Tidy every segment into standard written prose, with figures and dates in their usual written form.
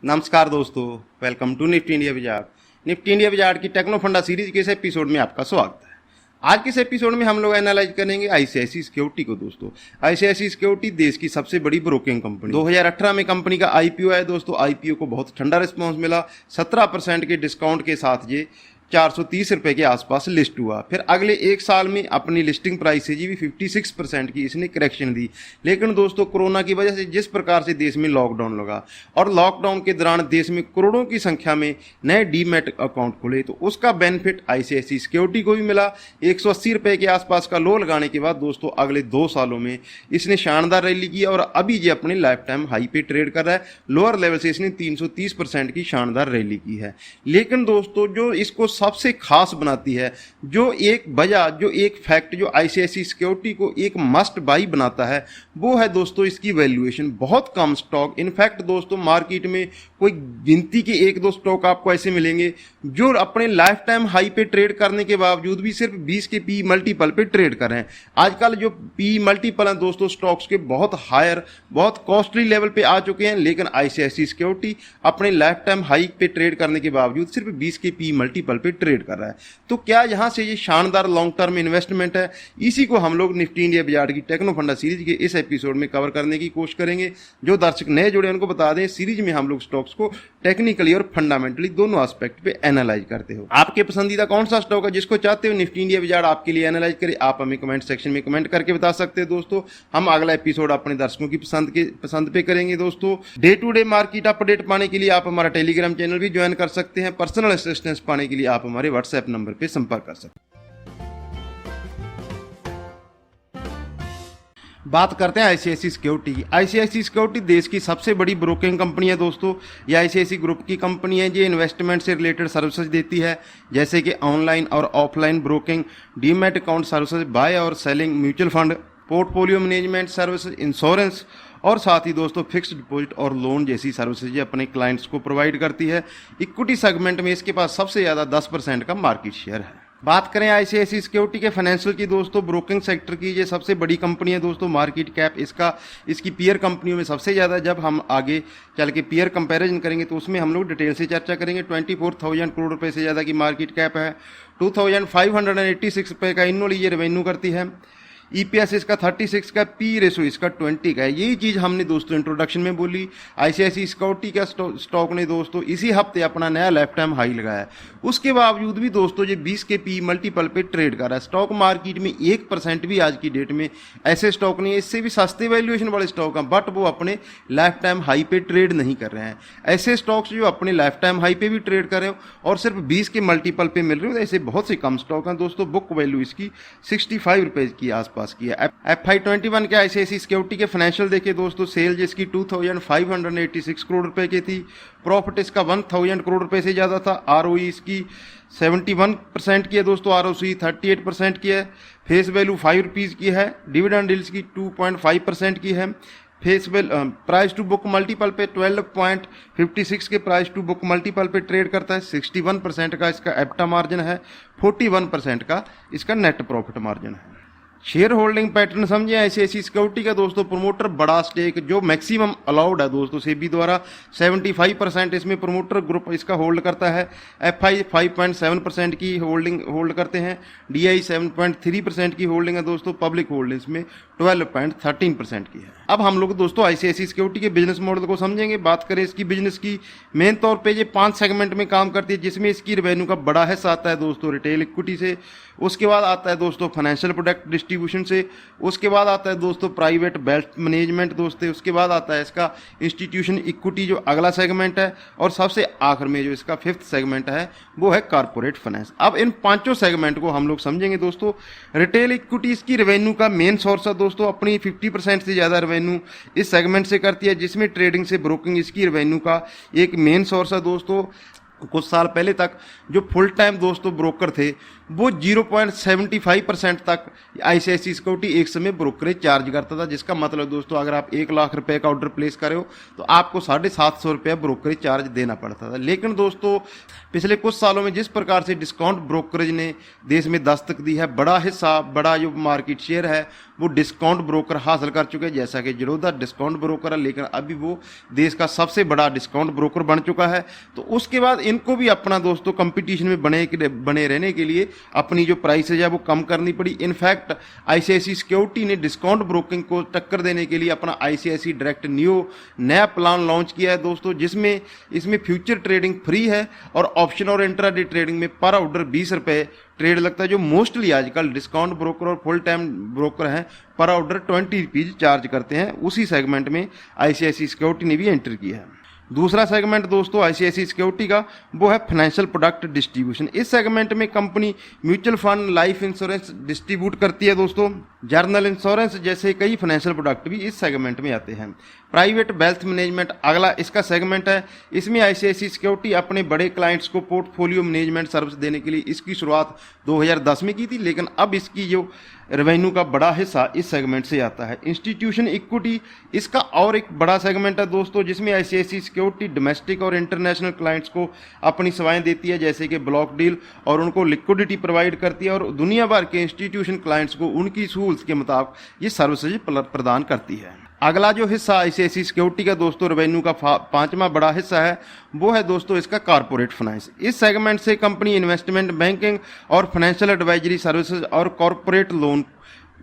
नमस्कार दोस्तों, welcome to Nifty India बाजार। निफ्टी इंडिया बाजार की टेक्नो फंडा सीरीज के इस एपिसोड में आपका स्वागत है। आज के इस एपिसोड में हम लोग एनालाइज करेंगे आईसीआईसी सिक्योरिटी को। दोस्तों, आईसीआईसी सिक्योरिटी देश की सबसे बड़ी ब्रोकिंग कंपनी। 2018 में कंपनी का आईपीओ है। दोस्तों, आईपीओ को बहुत ठंडा रिस्पॉन्स मिला। 17% के डिस्काउंट के साथ ये 430 रुपए के आसपास लिस्ट हुआ। फिर अगले एक साल में अपनी लिस्टिंग प्राइस से भी 56% की इसने करेक्शन दी। लेकिन दोस्तों, कोरोना की वजह से जिस प्रकार से देश में लॉकडाउन लगा और लॉकडाउन के दौरान देश में करोड़ों की संख्या में नए डीमैट अकाउंट खुले, तो उसका बेनिफिट आईसीआईसी सिक्योरिटी को भी मिला। 180 रुपए के आसपास का लो लगाने के बाद दोस्तों अगले 2 सालों में इसने शानदार रैली की और अभी ये अपने लाइफ टाइम हाई पे ट्रेड कर रहा है। लोअर लेवल से इसने 330% की शानदार रैली की है। लेकिन दोस्तों, जो इसको सबसे खास बनाती है, जो एक वजह, जो एक फैक्ट जो आईसीआईसी सिक्योरिटी को एक मस्ट बाई बनाता है, वो है दोस्तों इसकी वैल्यूएशन। बहुत कम स्टॉक, इनफैक्ट दोस्तों मार्केट में कोई गिनती के 1-2 स्टॉक आपको ऐसे मिलेंगे जो अपने लाइफ टाइम हाई पे ट्रेड करने के बावजूद भी सिर्फ 20 के पी मल्टीपल पे ट्रेड कर रहे हैं। आजकल जो पी मल्टीपल हैं दोस्तों स्टॉक्स के, बहुत हायर, बहुत कॉस्टली लेवल पे आ चुके हैं। लेकिन आईसीआईसी सिक्योरिटी अपने लाइफ टाइम हाई पे ट्रेड करने के बावजूद सिर्फ 20 के पी मल्टीपल पे ट्रेड कर रहा है। तो क्या यहां से ये शानदार लॉन्ग टर्म इन्वेस्टमेंट है? इसी को हम लोग निफ्टी इंडिया बाजार की टेक्नो फंडा सीरीज के इस एपिसोड में कवर करने की कोशिश करेंगे। जो दर्शक नए जुड़े उनको बता दें, सीरीज में हम लोग स्टॉक्स को टेक्निकली और फंडामेंटली दोनों एस्पेक्ट पे एनालाइज करते हो। आपके पसंदीदा कौन सा स्टॉक है जिसको चाहते हो निफ्टी इंडिया बाजार आपके लिए एनालाइज करे, आप हमें कमेंट सेक्शन में कमेंट करके बता सकते हो। दोस्तों, हम अगला एपिसोड अपने दर्शकों की पसंद पे करेंगे। दोस्तों, day to day market update पाने के लिए आप हमारा टेलीग्राम चैनल भी ज्वाइन कर सकते हैं। पर्सनल असिस्टेंस पाने के लिए आप हमारे व्हाट्सएप नंबर पे संपर्क कर सकते हैं। बात करते हैं आईसीआईसी सिक्योरिटी की। आईसीआईसी सिक्योरिटी देश की सबसे बड़ी ब्रोकिंग कंपनी है। दोस्तों, ये आईसीआईसी ग्रुप की कंपनी है। ये इन्वेस्टमेंट से रिलेटेड सर्विसेज देती है, जैसे कि ऑनलाइन और offline broking, demat account services, buy और selling mutual fund, portfolio management services, insurance और साथ ही दोस्तों फिक्स्ड डिपॉजिट और लोन जैसी सर्विसेज अपने क्लाइंट्स को प्रोवाइड करती है। इक्विटी सेगमेंट में इसके पास सबसे ज़्यादा 10% का मार्केट शेयर है। बात करें आईसीआईसी सिक्योरिटी के फाइनेंशियल की, दोस्तों ब्रोकिंग सेक्टर की ये सबसे बड़ी कंपनी है। दोस्तों, मार्केट कैप इसकी पीयर कंपनियों में सबसे ज़्यादा। जब हम आगे चल के पीयर कंपैरिजन करेंगे तो उसमें हम लोग डिटेल से चर्चा करेंगे। 24,000 करोड़ रुपए से ज़्यादा की मार्केट कैप है। 2,586 रुपये का एनुअली ये रेवेन्यू करती है। ईपीएस इसका 36 का, पी रेशो इसका 20 का है। यही चीज़ हमने दोस्तों इंट्रोडक्शन में बोली। आईसीआईसी सिक्योरिटी का स्टॉक ने दोस्तों इसी हफ्ते अपना नया लाइफ टाइम हाई लगाया। उसके बावजूद भी दोस्तों ये 20 के पी मल्टीपल पे ट्रेड कर रहा है। स्टॉक मार्केट में 1% भी आज की डेट में ऐसे स्टॉक नहीं है, इससे भी सस्ते वैल्यूएशन वाले स्टॉक हैं, बट वो अपने लाइफ टाइम हाई पे ट्रेड नहीं कर रहे हैं। ऐसे स्टॉक्स जो अपने लाइफ टाइम हाई पे भी ट्रेड कर रहे हो और सिर्फ 20 के मल्टीपल पे मिल रहे हो, ऐसे बहुत से कम स्टॉक हैं। दोस्तों, बुक वैल्यू इसकी 65 रुपये की आसपास की है। FY21 के आईसीआईसी सिक्योरिटी के फाइनेंशियल देखिए दोस्तों, सेल जिसकी 2,586 करोड़ रुपए की थी, प्रॉफिट इसका 1,000 करोड़ रुपए से ज़्यादा था, आरओई इसकी 71% की है दोस्तों, आरओसी 38% की है, फेस वैल्यू 5 रुपीज़ की है, डिविडेंड यील्ड की 2.5% की है, face price to book multiple पे 12.56 के प्राइस टू बुक मल्टीपल पे ट्रेड करता है। 61% का इसका एब्टा मार्जिन है, 41% का इसका नेट प्रॉफिट मार्जिन है। शेयर होल्डिंग पैटर्न समझे आईसीआईसी सिक्योरिटी का। दोस्तों, प्रोमोटर बड़ा स्टेक जो मैक्सिमम अलाउड है दोस्तों सेबी द्वारा 75% इसमें प्रोमोटर ग्रुप इसका होल्ड करता है। एफआई 5.7% की होल्ड करते हैं। डीआई 7.3% की होल्डिंग है दोस्तों। पब्लिक होल्डिंग इसमें 12.13% की है। अब हम लोग दोस्तों आईसीआईसी सिक्योरिटी के बिजनेस मॉडल को समझेंगे। बात करें इसकी बिजनेस की, मेन तौर पे ये 5 सेगमेंट में काम करती है, जिसमें इसकी रेवेन्यू का बड़ा हिस्सा आता है दोस्तों रिटेल इक्विटी से। उसके बाद आता है दोस्तों फाइनेंशियल प्रोडक्ट डिस्ट्रीब्यूशन से। उसके बाद आता है दोस्तों प्राइवेट वेल्थ मैनेजमेंट दोस्तों। उसके बाद आता है इसका इंस्टीट्यूशन इक्विटी जो अगला सेगमेंट है। और सबसे आखिर में जो इसका 5th सेगमेंट है वो है कॉर्पोरेट फाइनेंस। अब इन 5 सेगमेंट को हम लोग समझेंगे दोस्तों। रिटेल इक्विटी इसकी रेवेन्यू का मेन सोर्स है दोस्तों। अपनी 50% से ज़्यादा रेवेन्यू इस सेगमेंट से करती है, जिसमें ट्रेडिंग से ब्रोकिंग इसकी रेवेन्यू का एक मेन सोर्स है दोस्तों। कुछ साल पहले तक जो फुल टाइम दोस्तों ब्रोकर थे वो 0.75% तक ICICI सिक्योरिटी एक समय ब्रोकरेज चार्ज करता था, जिसका मतलब दोस्तों अगर आप 1 लाख रुपए का ऑर्डर प्लेस करे हो तो आपको 750 रुपया ब्रोकरेज चार्ज देना पड़ता था। लेकिन दोस्तों पिछले कुछ सालों में जिस प्रकार से डिस्काउंट ब्रोकरेज ने देश में दस्तक दी है, बड़ा हिस्सा, बड़ा जो मार्केट शेयर है वो डिस्काउंट ब्रोकर हासिल कर चुके हैं। जैसा कि ज़ीरोधा डिस्काउंट ब्रोकर है, लेकिन अभी वो देश का सबसे बड़ा डिस्काउंट ब्रोकर बन चुका है। तो उसके बाद इनको भी अपना दोस्तों कंपटीशन में बने रहने के लिए अपनी जो प्राइसेज है वो कम करनी पड़ी। इनफैक्ट ICICI सिक्योरिटी ने डिस्काउंट ब्रोकिंग को टक्कर देने के लिए अपना ICICI डायरेक्ट नियो नया प्लान लॉन्च किया है दोस्तों, जिसमें इसमें फ्यूचर ट्रेडिंग फ्री है और ऑप्शन और इंट्राडे ट्रेडिंग में पर ऑर्डर 20 रुपये ट्रेड लगता है। जो मोस्टली आजकल डिस्काउंट ब्रोकर और फुल टाइम ब्रोकर हैं पर ऑर्डर 20 रुपीज चार्ज करते हैं। उसी सेगमेंट में ICICI सिक्योरिटी ने भी एंटर किया है। दूसरा सेगमेंट दोस्तों ICICI सिक्योरिटी का वो है फाइनेंशियल प्रोडक्ट डिस्ट्रीब्यूशन। इस सेगमेंट में company mutual fund, life insurance distribute करती है दोस्तों। जर्नल इंश्योरेंस जैसे कई फाइनेंशियल प्रोडक्ट भी इस सेगमेंट में आते हैं। प्राइवेट वेल्थ मैनेजमेंट अगला इसका सेगमेंट है। इसमें ICICI सिक्योरिटी अपने बड़े क्लाइंट्स को पोर्टफोलियो मैनेजमेंट सर्विस देने के लिए इसकी शुरुआत 2010 में की थी, लेकिन अब इसकी जो रेवेन्यू का बड़ा हिस्सा इस सेगमेंट से आता है। इंस्टीट्यूशन इक्विटी इसका और एक बड़ा सेगमेंट है दोस्तों, जिसमें ICICI सिक्योरिटी डोमेस्टिक और इंटरनेशनल क्लाइंट्स को अपनी सेवाएं देती है, जैसे कि ब्लॉक डील, और उनको लिक्विडिटी प्रोवाइड करती है और दुनिया भर के इंस्टीट्यूशन क्लाइंट्स को उनकी सहूलत के मुताबिक ये सर्विसेज प्रदान करती है। अगला जो हिस्सा ICICI सिक्योरिटी का दोस्तों रेवेन्यू का पांचवा बड़ा हिस्सा है वो है दोस्तों इसका कॉर्पोरेट फाइनेंस। इस सेगमेंट से कंपनी इन्वेस्टमेंट बैंकिंग और फाइनेंशियल एडवाइजरी सर्विसेज और कॉर्पोरेट लोन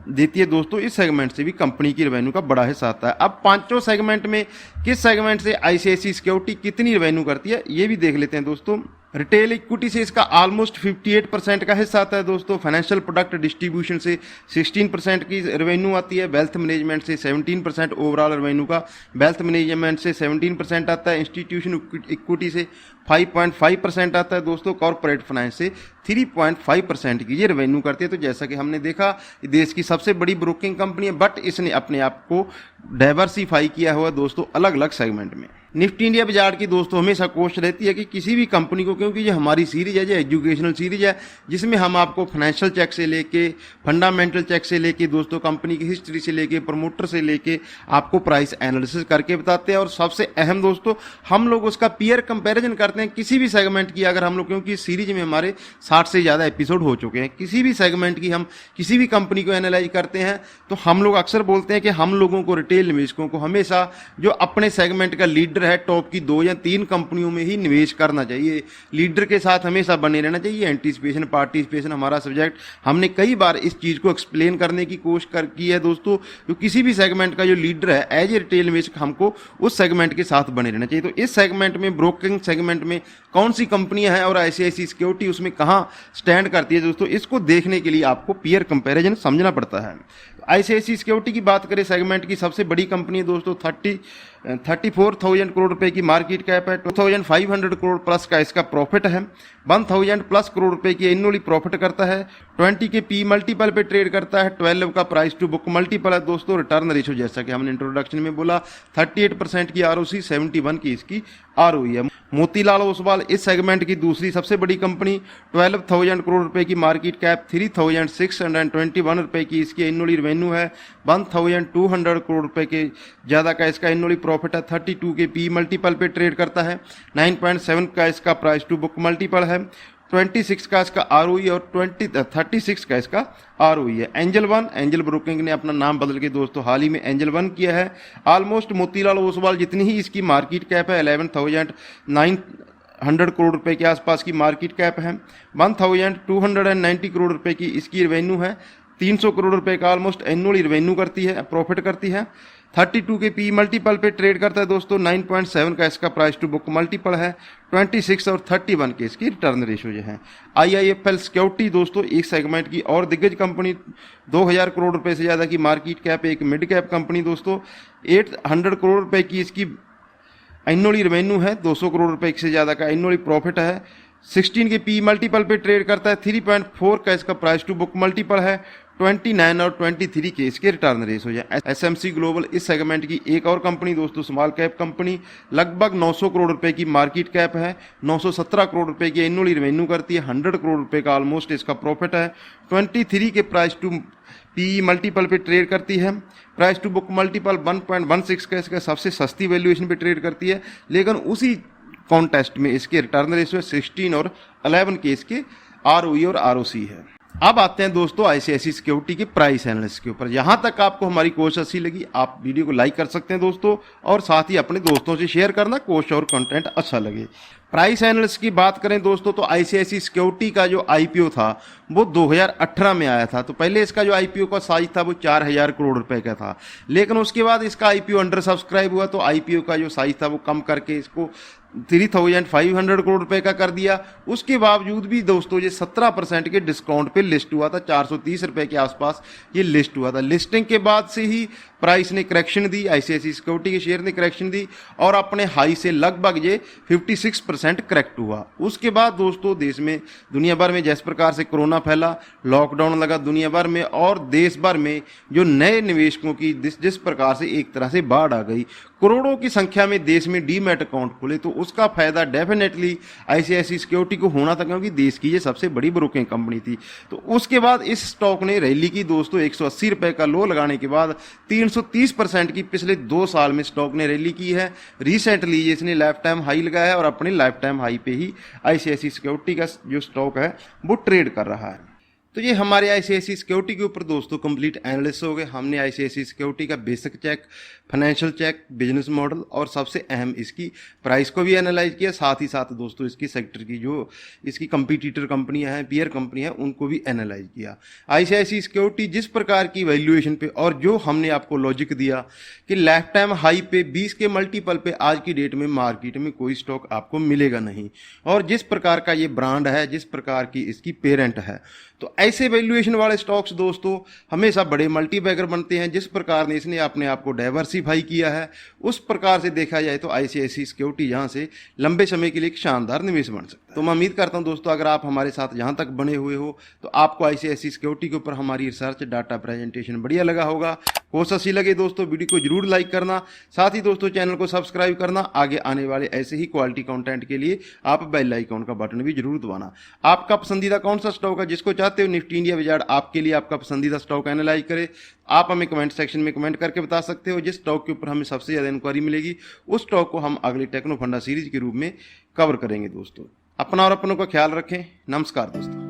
देती है दोस्तों। इस सेगमेंट से भी कंपनी की रेवेन्यू का बड़ा हिस्सा आता है। अब पांचों सेगमेंट में किस सेगमेंट से ICICI सिक्योरिटी कितनी रेवेन्यू करती है ये भी देख लेते हैं दोस्तों। रिटेल इक्विटी से इसका ऑलमोस्ट 58% का हिस्सा आता है दोस्तों। फाइनेंशियल प्रोडक्ट डिस्ट्रीब्यूशन से 16% की रेवेन्यू आती है। वेल्थ मैनेजमेंट से 17% ओवरऑल रेवेन्यू का वेल्थ मैनेजमेंट से 17% आता है। इंस्टीट्यूशन इक्विटी से 5.5% आता है दोस्तों। कॉर्पोरेट फाइनेंस से 3.5% की ये रेवेन्यू करती है। तो जैसा कि हमने देखा देश की सबसे बड़ी ब्रोकिंग कंपनी है, बट इसने अपने आप को डाइवर्सिफाई किया हुआ दोस्तों अलग अलग सेगमेंट में। निफ्टी इंडिया बाजार की दोस्तों हमेशा कोशिश रहती है कि किसी भी कंपनी को, क्योंकि ये हमारी सीरीज है, जो एजुकेशनल सीरीज है, जिसमें हम आपको फाइनेंशियल चेक से लेके फंडामेंटल चेक से लेके दोस्तों कंपनी की हिस्ट्री से लेके प्रमोटर से लेके आपको प्राइस एनालिसिस करके बताते हैं। और सबसे अहम दोस्तों हम लोग उसका पीयर कंपैरिजन करते हैं किसी भी सेगमेंट की। अगर हम लोग, क्योंकि इस सीरीज में हमारे 60 से ज़्यादा एपिसोड हो चुके हैं, किसी भी सेगमेंट की हम किसी भी कंपनी को एनालाइज करते हैं तो हम लोग अक्सर बोलते हैं कि हम लोगों को, रिटेल निवेशकों को हमेशा जो अपने सेगमेंट का लीडर है, टॉप की 2 या 3 कंपनियों में ही निवेश करना चाहिए। लीडर के साथ हमेशा बने रहना चाहिए। एंटीसिपेशन पार्टिसिपेशन हमारा सब्जेक्ट, हमने कई बार इस चीज़ को एक्सप्लेन करने की कोशिश की है दोस्तों। तो किसी भी सेगमेंट का जो लीडर है एज ए रिटेल निवेशक हमको उस सेगमेंट के साथ बने रहना चाहिए। तो इस सेगमेंट में, ब्रोकिंग सेगमेंट में कौन सी कंपनियां हैं और ICICI सिक्योरिटी उसमें कहाँ स्टैंड करती है दोस्तों, इसको देखने के लिए आपको पीयर कंपैरिजन समझना पड़ता है। ICICI सिक्योरिटी की बात करें, सेगमेंट की सबसे बड़ी कंपनी है दोस्तों। 34,000 करोड़ रुपए की मार्केट कैप है। 2,500 करोड़ प्लस का इसका प्रॉफिट है। 1,000 प्लस करोड़ रुपए की एनुअली प्रॉफिट करता है। 20 के पी मल्टीपल पे ट्रेड करता है। 12 का प्राइस टू बुक मल्टीपल है दोस्तों। रिटर्न रेशियो जैसा कि हमने इंट्रोडक्शन में बोला 38% की ROC, 71 की इसकी ROE है। मोतीलाल ओसवाल इस सेगमेंट की दूसरी सबसे बड़ी कंपनी। 12,000 करोड़ रुपए की मार्केट कैप, 3,621 रुपए की इसकी एनुअली रेवेन्यू है। 1,200 करोड़ रुपए के ज़्यादा का इसका एनुअली प्रॉफिट है। 32 के पी मल्टीपल पे ट्रेड करता है। 9.7 का इसका प्राइस टू बुक मल्टीपल है। 26 का इसका ROE और 36 का इसका ROE है। एंजल ब्रोकिंग ने अपना नाम बदल के दोस्तों हाल ही में एंजल 1 किया है। ऑलमोस्ट मोतीलाल ओसवाल जितनी ही इसकी मार्केट कैप है, 11,900 करोड़ रुपए के आसपास की मार्केट कैप है। 1,290 करोड़ रुपए की इसकी रेवेन्यू है। 300 करोड़ रुपए का ऑलमोस्ट एनुअली रेवेन्यू करती है, प्रॉफिट करती है। 32 के पी मल्टीपल पे ट्रेड करता है दोस्तों। 9.7 का इसका प्राइस टू बुक मल्टीपल है। 26 और 31 के इसकी रिटर्न रेशियो जो है। IIFL सिक्योरिटी दोस्तों एक सेगमेंट की और दिग्गज कंपनी, 2,000 करोड़ रुपए से ज़्यादा की मार्केट कैप, एक मिड कैप कंपनी दोस्तों। 800 करोड़ रुपए की इसकी एनुअली रेवेन्यू है। 200 करोड़ रुपए से ज़्यादा का एनुअली प्रॉफिट है। 16 के पी मल्टीपल पे ट्रेड करता है, 3.4 का इसका प्राइस टू बुक मल्टीपल है, 29 और 23 के इसके रिटर्न रेशो है। एसएमसी ग्लोबल इस सेगमेंट की एक और कंपनी दोस्तों, स्मॉल कैप कंपनी, लगभग 900 करोड़ रुपए की मार्केट कैप है, 917 करोड़ रुपए की एनुअली रेवेन्यू करती है, 100 करोड़ रुपए का ऑलमोस्ट इसका प्रॉफिट है, 23 के प्राइस टू पी मल्टीपल पे ट्रेड करती है, प्राइस टू बुक मल्टीपल 1.16 का इसका सबसे सस्ती वैल्यूएशन पे ट्रेड करती है, लेकिन उसी कॉन्टेस्ट में इसके रिटर्न रेशियो 16 और 11 के इसके आरओई और आरओसी है। अब आते हैं दोस्तों आईसीआईसीआई सिक्योरिटी के प्राइस एनालिसिस के ऊपर। यहां तक आपको हमारी कोर्स अच्छी लगी, आप वीडियो को लाइक कर सकते हैं दोस्तों, और साथ ही अपने दोस्तों से शेयर करना कोर्स और कंटेंट अच्छा लगे। प्राइस एनालिसिस की बात करें दोस्तों तो आईसीआईसीआई सिक्योरिटी का जो आईपीओ था वो 2018 में आया था। तो पहले इसका जो आईपीओ का साइज था वो 4000 करोड़ रुपए का था, लेकिन उसके बाद इसका आईपीओ अंडर सब्सक्राइब हुआ, तो आईपीओ का जो साइज था वो कम करके इसको 3500 करोड़ रुपए का कर दिया। उसके बावजूद भी दोस्तों ये 17% के डिस्काउंट पे लिस्ट हुआ था, 430 रुपए के आसपास ये लिस्ट हुआ था। लिस्टिंग के बाद से ही प्राइस ने करेक्शन दी, आईसीआईसीआई सिक्योरिटी के शेयर ने करेक्शन दी और अपने हाई से लगभग ये 56% करेक्ट हुआ। उसके बाद दोस्तों देश में दुनिया भर में जिस प्रकार से कोरोना फैला, लॉकडाउन लगा दुनिया भर में, और देश भर में जो नए निवेशकों की जिस प्रकार से एक तरह से बाढ़ आ गई, करोड़ों की संख्या में देश में डीमैट अकाउंट खुले, तो उसका फायदा डेफिनेटली आईसीआईसीआई सिक्योरिटी को होना था, क्योंकि देश की ये सबसे बड़ी ब्रोकिंग कंपनी थी। तो उसके बाद इस स्टॉक ने रैली की दोस्तों, 180 रुपए का लो लगाने के बाद 330% की पिछले 2 साल में स्टॉक ने रैली की है। रिसेंटली इसने लाइफ टाइम हाई लगाया है और अपने लाइफ टाइम हाई पे ही आईसीआईसीआई सिक्योरिटी का जो स्टॉक है वो ट्रेड कर रहा है। तो ये हमारे आईसीआईसीआई सिक्योरिटी के ऊपर दोस्तों कंप्लीट एनालिसिस हो गए। हमने आईसीआईसीआई सिक्योरिटी का basic check, financial check, business model और सबसे अहम इसकी प्राइस को भी एनालाइज किया। साथ ही साथ दोस्तों इसकी सेक्टर की जो इसकी कंपटीटर कंपनियां हैं, पीयर कंपनी है, उनको भी एनालाइज किया। आईसीआईसीआई सिक्योरिटी जिस प्रकार की वैल्यूएशन पे, और जो हमने आपको लॉजिक दिया कि लाइफ टाइम हाई पे 20 के मल्टीपल पे आज की डेट में मार्केट में कोई स्टॉक आपको मिलेगा नहीं, और जिस प्रकार का ये ब्रांड है, जिस प्रकार की इसकी पेरेंट है, तो ऐसे वैल्यूएशन वाले स्टॉक्स दोस्तों हमेशा बड़े मल्टीबैगर बनते हैं। जिस प्रकार ने इसने अपने आप को डाइवर्सिफाई किया है, उस प्रकार से देखा जाए तो आईसीआईसीआई सिक्योरिटी यहाँ से लंबे समय के लिए एक शानदार निवेश बन सकता है। तो मैं उम्मीद करता हूं दोस्तों अगर आप हमारे साथ यहाँ तक बने हुए हो तो आपको आईसीआईसीआई सिक्योरिटी के ऊपर हमारी रिसर्च, डाटा, प्रेजेंटेशन बढ़िया लगा होगा। कोर्स अच्छी लगे दोस्तों वीडियो को जरूर लाइक करना, साथ ही दोस्तों चैनल को सब्सक्राइब करना। आगे आने वाले ऐसे ही क्वालिटी कंटेंट के लिए आप बेल आइकॉन का बटन भी जरूर दबाना। आपका पसंदीदा कौन सा स्टॉक है जिसको चाहते हो निफ्टी इंडिया विजार्ड आपके लिए आपका पसंदीदा स्टॉक एनालाइज करे, आप हमें कमेंट सेक्शन में कमेंट करके बता सकते हो। जिस स्टॉक के ऊपर हमें सबसे ज्यादा इंक्वायरी मिलेगी उस स्टॉक को हम अगले टेक्नो फंडा सीरीज के रूप में कवर करेंगे। दोस्तों अपना और अपनों का ख्याल रखें। नमस्कार दोस्तों।